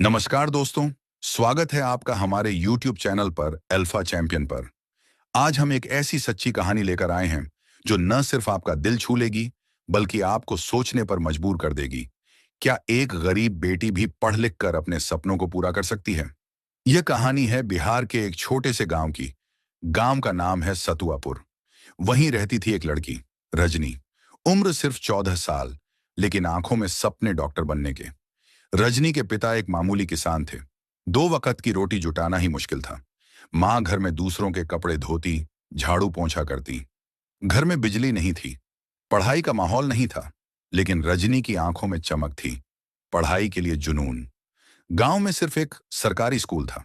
नमस्कार दोस्तों, स्वागत है आपका हमारे YouTube चैनल पर अल्फा चैंपियन पर। आज हम एक ऐसी सच्ची कहानी लेकर आए हैं जो न सिर्फ आपका दिल छू लेगी बल्कि आपको सोचने पर मजबूर कर देगी। क्या एक गरीब बेटी भी पढ़ लिख कर अपने सपनों को पूरा कर सकती है? यह कहानी है बिहार के एक छोटे से गांव की। गांव का नाम है सतुआपुर। वहीं रहती थी एक लड़की, रजनी। उम्र सिर्फ 14 साल, लेकिन आंखों में सपने डॉक्टर बनने के। रजनी के पिता एक मामूली किसान थे। 2 वक्त की रोटी जुटाना ही मुश्किल था। माँ घर में दूसरों के कपड़े धोती, झाड़ू पोंछा करती। घर में बिजली नहीं थी, पढ़ाई का माहौल नहीं था, लेकिन रजनी की आंखों में चमक थी, पढ़ाई के लिए जुनून। गांव में सिर्फ एक सरकारी स्कूल था,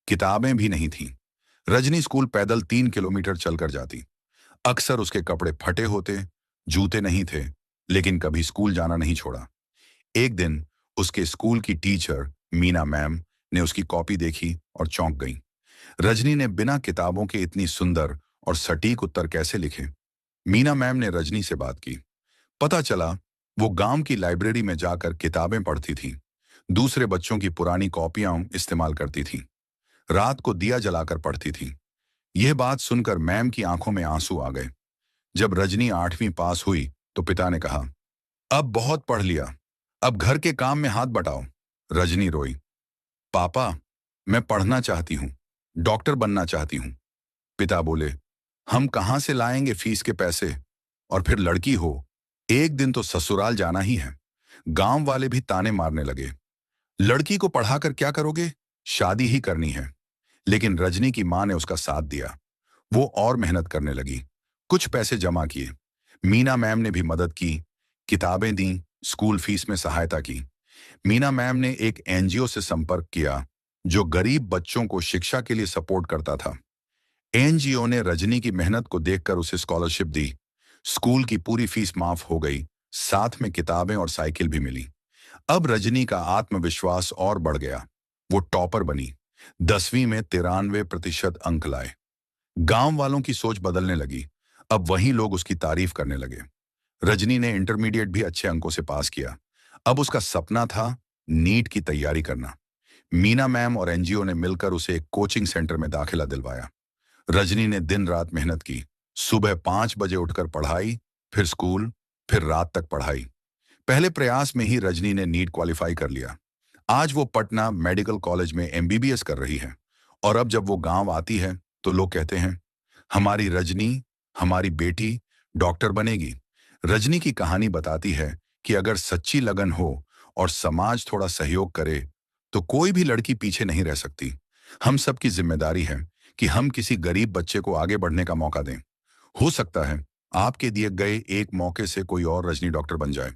किताबें भी नहीं थीं। रजनी स्कूल पैदल 3 किलोमीटर चलकर जाती। अक्सर उसके कपड़े फटे होते, जूते नहीं थे, लेकिन कभी स्कूल जाना नहीं छोड़ा। एक दिन उसके स्कूल की टीचर मीना मैम ने उसकी कॉपी देखी और चौंक गई। रजनी ने बिना किताबों के इतनी सुंदर और सटीक उत्तर कैसे लिखे? मीना मैम ने रजनी से बात की। पता चला वो गांव की लाइब्रेरी में जाकर किताबें पढ़ती थी, दूसरे बच्चों की पुरानी कॉपियां इस्तेमाल करती थी, रात को दिया जलाकर पढ़ती थी। यह बात सुनकर मैम की आंखों में आंसू आ गए। जब रजनी 8वीं पास हुई तो पिता ने कहा, अब बहुत पढ़ लिया, अब घर के काम में हाथ बटाओ। रजनी रोई। पापा, मैं पढ़ना चाहती हूँ, डॉक्टर बनना चाहती हूँ। पिता बोले, हम कहाँ से लाएंगे फीस के पैसे? और फिर लड़की हो, एक दिन तो ससुराल जाना ही है। गांव वाले भी ताने मारने लगे। लड़की को पढ़ाकर क्या करोगे? शादी ही करनी है। लेकिन रजनी की माँ ने उसका साथ दिया। वो और मेहनत करने लगी, कुछ पैसे जमा किए। मीना मैम ने भी मदद की, किताबें दी, स्कूल फीस में सहायता की। मीना मैम ने एक एनजीओ से संपर्क किया जो गरीब बच्चों को शिक्षा के लिए सपोर्ट करता था। एनजीओ ने रजनी की मेहनत को देखकर उसे स्कॉलरशिप दी। स्कूल की पूरी फीस माफ हो गई, साथ में किताबें और साइकिल भी मिली। अब रजनी का आत्मविश्वास और बढ़ गया। वो टॉपर बनी, 10वीं में 93% अंक लाए। गांव वालों की सोच बदलने लगी। अब वही लोग उसकी तारीफ करने लगे। रजनी ने इंटरमीडिएट भी अच्छे अंकों से पास किया। अब उसका सपना था नीट की तैयारी करना। मीना मैम और एनजीओ ने मिलकर उसे एक कोचिंग सेंटर में दाखिला दिलवाया। रजनी ने दिन रात मेहनत की। सुबह 5 बजे उठकर पढ़ाई, फिर स्कूल, फिर रात तक पढ़ाई। पहले प्रयास में ही रजनी ने नीट क्वालिफाई कर लिया। आज वो पटना मेडिकल कॉलेज में एमबीबीएस कर रही है। और अब जब वो गांव आती है तो लोग कहते हैं, हमारी रजनी, हमारी बेटी डॉक्टर बनेगी। रजनी की कहानी बताती है कि अगर सच्ची लगन हो और समाज थोड़ा सहयोग करे तो कोई भी लड़की पीछे नहीं रह सकती। हम सबकी जिम्मेदारी है कि हम किसी गरीब बच्चे को आगे बढ़ने का मौका दें। हो सकता है आपके दिए गए एक मौके से कोई और रजनी डॉक्टर बन जाए।